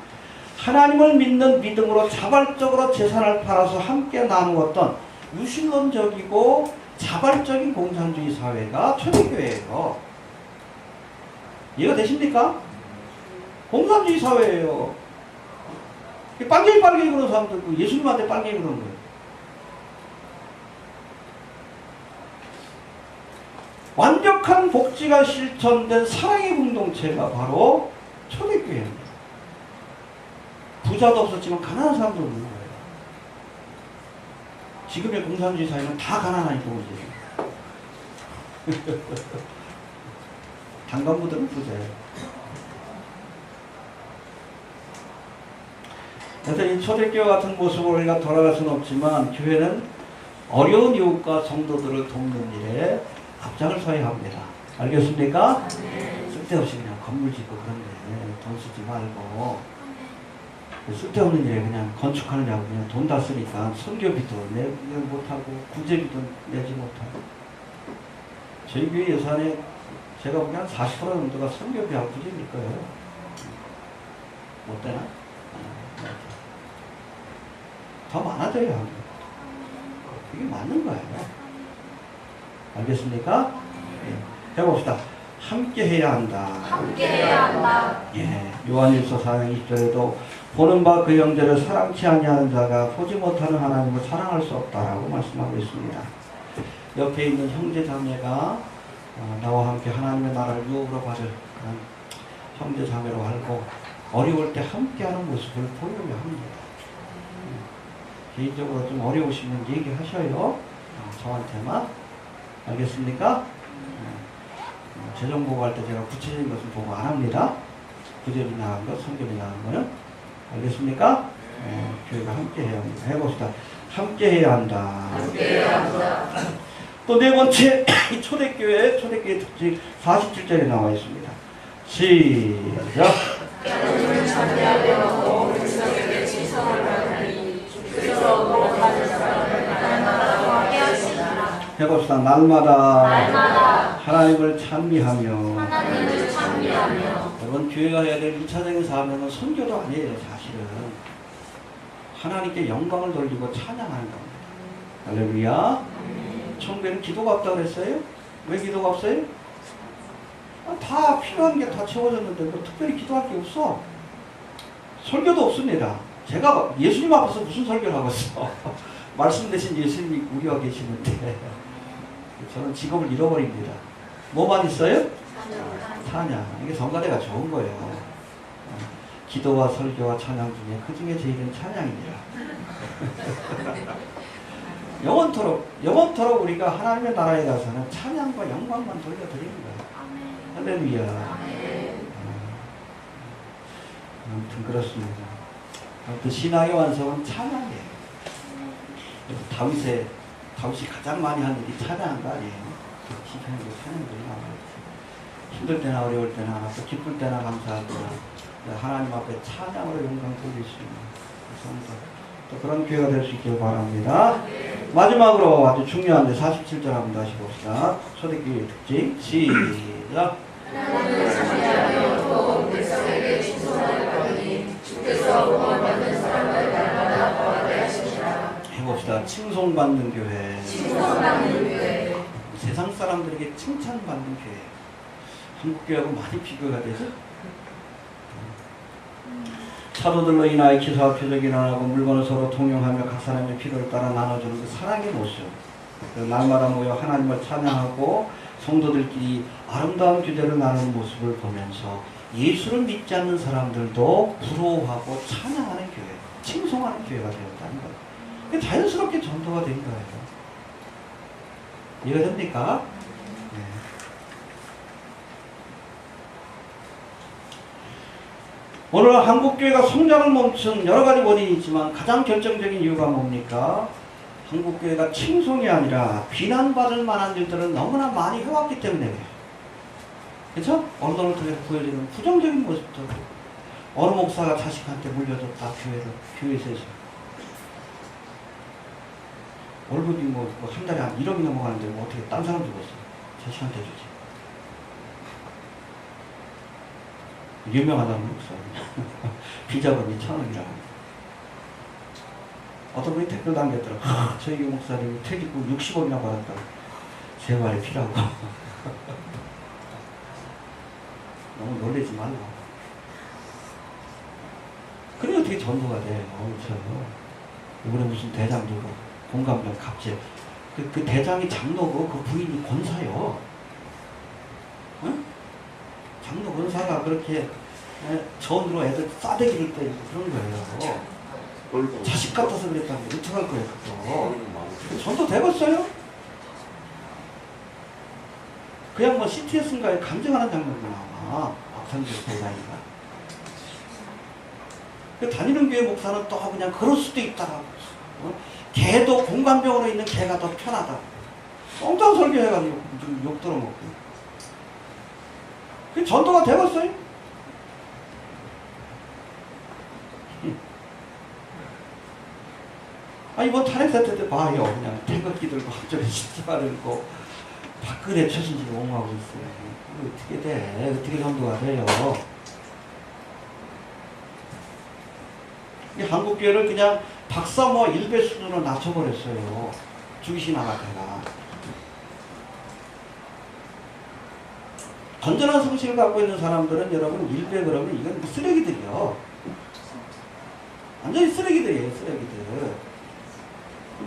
하나님을 믿는 믿음으로 자발적으로 재산을 팔아서 함께 나누었던 무신론적이고 자발적인 공산주의 사회가 초대교회예요. 이해가 되십니까? 공산주의 사회예요. 빨갱이 그러는 사람들, 예수님한테 빨갱이 그러는 거예요. 완벽한 복지가 실천된 사랑의 공동체가 바로 초대교회입니다. 부자도 없었지만 가난한 사람도 없는 거예요. 지금의 공산주의 사회는 다 가난하니까 문제예요. 장관부들은 부자예요. 그래서 이 초대교회 같은 모습으로 우리가 돌아갈 수는 없지만 교회는 어려운 이웃과 성도들을 돕는 일에 앞장을 서야 합니다. 알겠습니까? 쓸데없이 그냥 건물 짓고 그런데 돈 쓰지 말고 쓸데없는 일에 그냥 건축하느냐고 그냥 돈 다 쓰니까 선교비도 내지 못하고 구제비도 내지 못하고 저희 교회 예산에 제가 보기엔 한 40% 정도가 선교비하고 구제비일 거예요. 못 되나? 더 많아져야 합니다. 이게 맞는 거예요. 알겠습니까? 예. 해봅시다. 함께 해야 한다. 함께 해야 한다. 예. 요한일서 4장 20절에도 보는 바 그 형제를 사랑치 아니하는 자가 보지 못하는 하나님을 사랑할 수 없다라고 말씀하고 있습니다. 옆에 있는 형제 자매가 나와 함께 하나님의 나라를 유업으로 받을 그런 형제 자매로 알고 어려울 때 함께하는 모습을 보여야 합니다. 개인적으로 좀 어려우시면 얘기하셔요. 저한테만. 알겠습니까? 재정 보고할 때 제가 구체적인 것은 보고 안 합니다. 구제비 나간 것, 성결이 나간 거는. 알겠습니까? 교회가 함께 해야 합니다. 해봅시다. 함께 해야 한다. 함께 해야 한다. 또 네 번째, 이 초대교회 특징 47절에 나와 있습니다. 시작! 하나님을 찬미하며 백성에게 칭송을 받으니 주께서 거룩하는 사람을 날마다 하게 하시니라. 해봅시다. 날마다 날마다 하나님을 찬미하며. 하나님을 찬미하며. 여러분, 교회가 해야 될 1차적인 사명은 선교도 아니에요. 사실은 하나님께 영광을 돌리고 찬양하는 겁니다. 할렐루야. 천국에는 기도가 없다고 그랬어요? 왜 기도가 없어요? 다 필요한 게 다 채워졌는데 뭐 특별히 기도할 게 없어. 설교도 없습니다. 제가 예수님 앞에서 무슨 설교를 하고 있어. 말씀 대신 예수님이 우리와 계시는데 저는 직업을 잃어버립니다. 뭐만 있어요? 찬양. 이게 성가대가 좋은 거예요. 기도와 설교와 찬양 중에 그 중에 제일은 찬양이니라. 영원토록 우리가 하나님의 나라에 가서는 찬양과 영광만 돌려드리는 거예요. 할렐루야. 아무튼 그렇습니다. 아무튼 신앙의 완성은 찬양이에요. 다윗이 가장 많이 하는 일이 찬양한 거 아니에요. 시편에도 찬양들이 나와요. 힘들 때나 어려울 때나 또 기쁠 때나 감사할 때나 하나님 앞에 찬양으로 영광 돌릴 수 있는 또 그런 기회가 될 수 있길 바랍니다. 마지막으로 아주 중요한데 47절 한번 다시 봅시다. 초대교회의 특징 시작. 하나님을 찬미하며 또 백성에게 칭송을 받으니 주께서 구원받는 사람을 날마다 거하게 하시니라. 해봅시다. 칭송받는 교회. 칭송받는 교회. 세상 사람들에게 칭찬받는 교회. 한국 교회하고 많이 비교가 되죠? 사도들로 인하여 기사와 표적이 일어나고 물건을 서로 통용하며 각 사람의 필요를 따라 나눠주는 그 사랑의 모습. 날마다 모여 하나님을 찬양하고 성도들끼리 아름다운 규제를 나누는 모습을 보면서 예수를 믿지 않는 사람들도 부러워하고 찬양하는 교회, 칭송하는 교회가 되었다는 거예요. 그게 자연스럽게 전도가 된 거예요. 이해가 됩니까? 네. 오늘 한국교회가 성장을 멈춘 여러 가지 원인이 있지만 가장 결정적인 이유가 뭡니까? 한국교회가 칭송이 아니라 비난받을 만한 일들을 너무나 많이 해왔기 때문에 그래요. 그렇죠? 언론을 통해서 보여지는 부정적인 모습도 어느 목사가 자식한테 물려줬다 교회에서 월급이 한 달에 한 1억이 넘어가는데 뭐 어떻게 딴 사람 주겠어? 자식한테 주지. 유명하다는 목사. 비자금이 1,000원이라고. 어떤 분이 댓글 남겼더라고. 저희 목사님이 퇴직금 60억이나 받았다고. 제 말이 필요하고. 너무 놀라지 말라. 그래 어떻게 전도가 돼? 이번에 무슨 대장 누구 공감병 갑질. 그 대장이 장로고 그 부인이 권사요. 응? 장로 권사가 그렇게 전으로 애들 싸대기를 때리고 그런 거예요. 자식 같아서 그랬다고 어떡할 거예요, 그거. 전도 되겠어요? 그냥 뭐 CTS인가에 감정하는 장면이 나와. 박상규 대장이가. 그 다니는 교회 목사는 또 그냥 그럴 수도 있다라고. 개도 공감병으로 있는 개가 더 편하다고. 엉뚱한 설교해가지고 욕 들어먹고. 그 전도가 되었어요. 이번 탄핵 사태 때 봐요. 그냥 태극기 들고 한쪽에 십자가 들고 박근혜 최순실이 옹호하고 있어요. 이거 어떻게 돼? 어떻게 전도가 돼요? 이 한국교회를 그냥 박사모 일배 수준으로 낮춰버렸어요. 죽이신 아가새가. 건전한 성실을 갖고 있는 사람들은 여러분 일배 그러면 이건 쓰레기들이요. 완전히 쓰레기들이에요. 쓰레기들.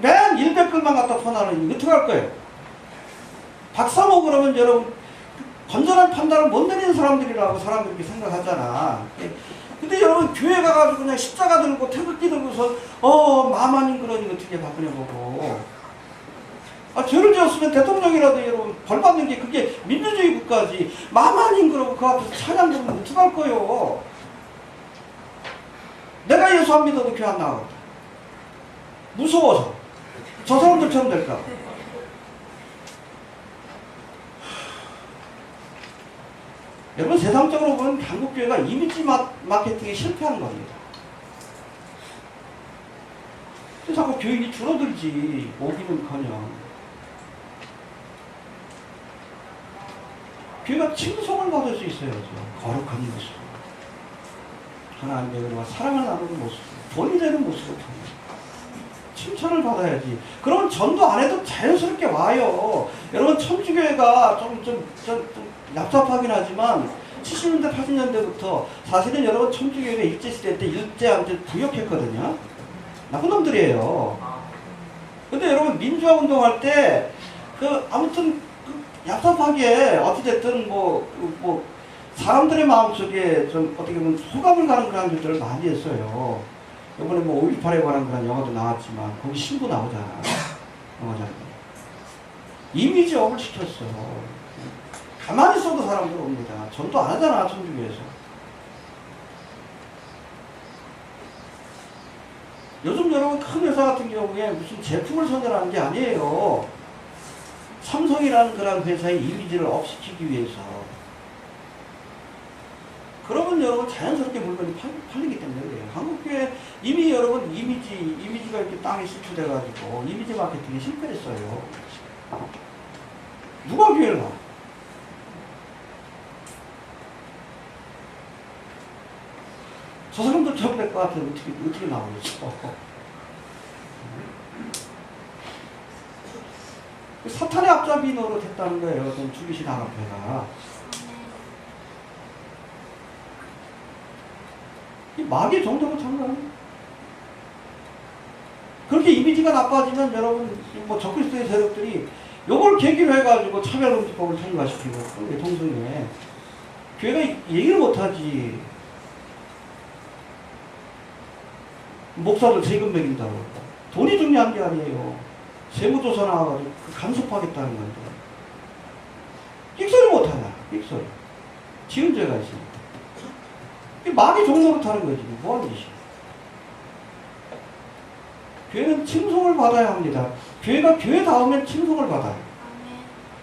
맨 일배 글만 갖다 퍼나는 이거 어떡할 거예요? 박사모 그러면 여러분 건전한 판단을 못 내리는 사람들이라고 사람들이 그렇게 생각하잖아. 근데 여러분 교회 가가지고 그냥 십자가 들고 태극기 들고서 마마님 그러니 어떻게 박근혜 보고 죄를 지었으면 대통령이라도 여러분 벌 받는 게 그게 민주주의 국가지. 마마님 그러고 그 앞에서 찬양 부르면 어떡할 거요? 내가 예수 안 믿어도 교회 안 나가거든. 무서워서 저 사람들처럼 될까? 여러분 세상적으로 보면 한국교회가 이미지 마케팅에 실패한 겁니다. 그래서 자꾸 교인이 줄어들지 오기는커녕. 교회가 칭송을 받을 수 있어야죠. 거룩한 모습, 하나님의 은혜와 사랑을 나누는 모습, 본이 되는 모습을 통해 칭찬을 받아야지. 그러면 전도 안 해도 자연스럽게 와요. 여러분 천주교회가 좀 얍삽하긴 하지만 70년대 80년대부터 사실은 여러분 천주교회가 일제시대 때 일제한테 부역했거든요. 나쁜 놈들이에요. 근데 여러분 민주화 운동할 때 아무튼 얍삽하게 어찌됐든 사람들의 마음속에 좀 어떻게 보면 호감을 가는 그런 일들을 많이 했어요. 이번에 5.18에 관한 그런 영화도 나왔지만 거기 신부 나오잖아. 영화장. 이미지업을 시켰어. 가만히 있어도 사람들 옵니다. 전도 안 하잖아, 천주교에서. 요즘 여러분 큰 회사 같은 경우에 무슨 제품을 선전하는 게 아니에요. 삼성이라는 그런 회사의 이미지를 업시키기 위해서. 그러면 여러분 자연스럽게 물건이 팔리기 때문에 그래요. 한국교회 이미 여러분 이미지가 이렇게 땅에 수출돼가지고 이미지 마케팅에 실패했어요. 누가 교회를 가? 저 사람들 처음 될 것 같아요. 어떻게 나오겠어? 사탄의 앞잡이 노릇 했다는 거예요. 좀 죽이신 아가페가. 이 마귀의 정도로 참가해요. 그렇게 이미지가 나빠지면 여러분 적그리스도의 세력들이 요걸 계기로 해가지고 차별금지법을 통과시키고 동성애 교회가 얘기를 못하지. 목사들 세금 매긴다고 돈이 중요한 게 아니에요. 세무조사 나와가지고 간섭하겠다는 건데 끽소리 못하냐. 끽소리. 지은 죄가 있으니까. 마귀 종노릇 하는 거지. 뭐하는 짓이야. 교회는 칭송을 받아야 합니다. 교회가 교회다우면 칭송을 받아요.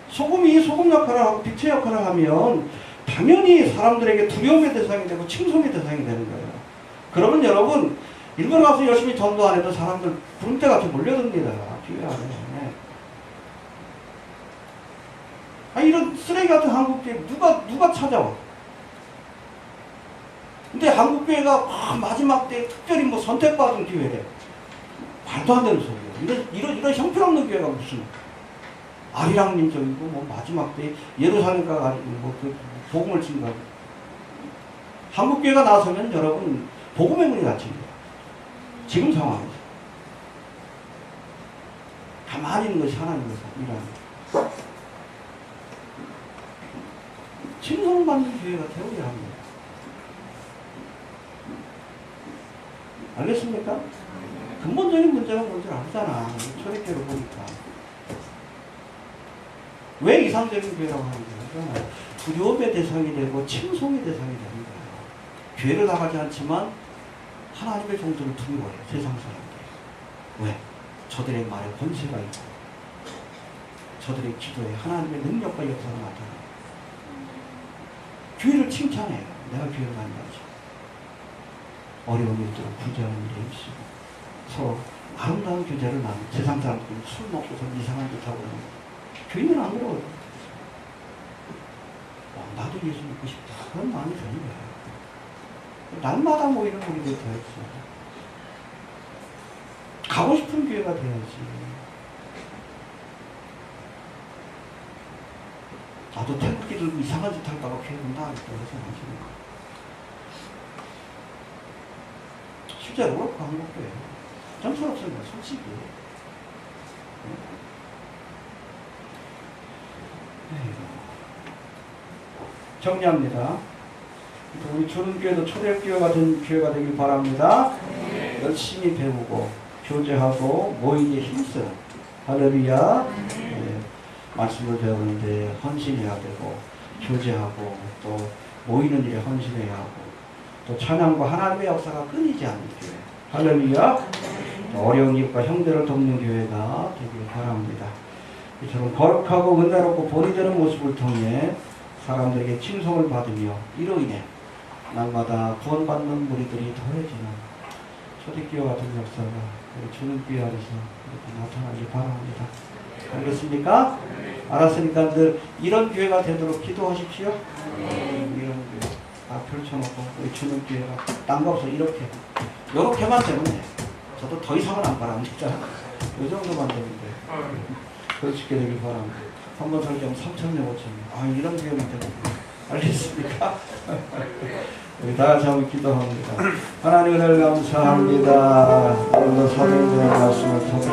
소금이 소금 역할을 하고 빛의 역할을 하면 당연히 사람들에게 두려움의 대상이 되고 칭송의 대상이 되는 거예요. 그러면 여러분 일본 가서 열심히 전도 안 해도 사람들 구름대같이 몰려듭니다. 교회 안에. 이런 쓰레기 같은 한국교회 누가 찾아와? 근데 한국교회가 마지막 때 특별히 선택받은 교회래. 말도 안 되는 소리예요. 이런 형편없는 교회가 무슨 아리랑민족이고 마지막 때 예루살렘 가가지고 복음을 친다고. 한국교회가 나서면 여러분 복음의 문이 닫힙니다. 지금 상황에서. 가만히 있는 것이 하나님의 일하는. 칭송받는 교회가 되어야 합니다. 알겠습니까? 근본적인 문제가 뭔지 알잖아. 초대교회로 보니까. 왜 이상적인 교회라고 하는 거야? 두려움의 대상이 되고 칭송의 대상이 되는 거예요. 교회를 나가지 않지만 하나님의 종들을 두려워해요. 세상 사람들. 왜? 저들의 말에 권세가 있고 저들의 기도에 하나님의 능력과 역사가 나타나요. 교회를 칭찬해요. 내가 교회를 많이 가죠. 어려운 일들을 구제하는 일이 있으고 서로 아름다운 교제를 나누고 세상 사람들은 술 먹고서 이상한 짓 하고 그러는 거예요. 교회는 안 그래요. 나도 예수 믿고 싶다. 그런 마음이 드는 거예요. 날마다 모이는 우리들 되었어. 가고 싶은 교회가 돼야지. 나도 태극기를 이상한 짓 할까봐 교회 온다 하겠다 그래서 안 하시는 거예요. 실제로 그렇고 한국교회예요. 정서롭습니다. 솔직히. 정리합니다. 우리 초등교회도 초대교회 같은 교회가 되길 바랍니다. 열심히 배우고 교제하고 모이기에 힘쓰는 할렐루야. 말씀을 배우는데 헌신해야 되고 교제하고 또 모이는 일에 헌신해야 하고 또 찬양과 하나님의 역사가 끊이지 않는 교회. 할렐루야. 어려운 이웃과 형제를 돕는 교회가 되길 바랍니다. 이처럼 거룩하고 은혜롭고 본이 되는 모습을 통해 사람들에게 칭송을 받으며 이로 인해 날마다 구원받는 무리들이 더해지는 초대교회 같은 역사가 우리 주님교회 안에서 이렇게 나타나길 바랍니다. 알겠습니까? 알았으니까 늘 이런 교회가 되도록 기도하십시오. 이런 교회 다 펼쳐놓고 우리 주님교회가 딴 거 없어 이렇게만 되면 돼. 저도 더 이상은 안 바랍니다. 이 정도만 되면 돼. 그렇게 되길 바랍니다. 한번 설정 3,000명, 5,000명. 이런 교회는 되고. 알겠습니까? 우리 다 같이 한번 기도합니다. 하나님 은혜를 감사합니다. 오늘도 사도행전의 말씀을 통해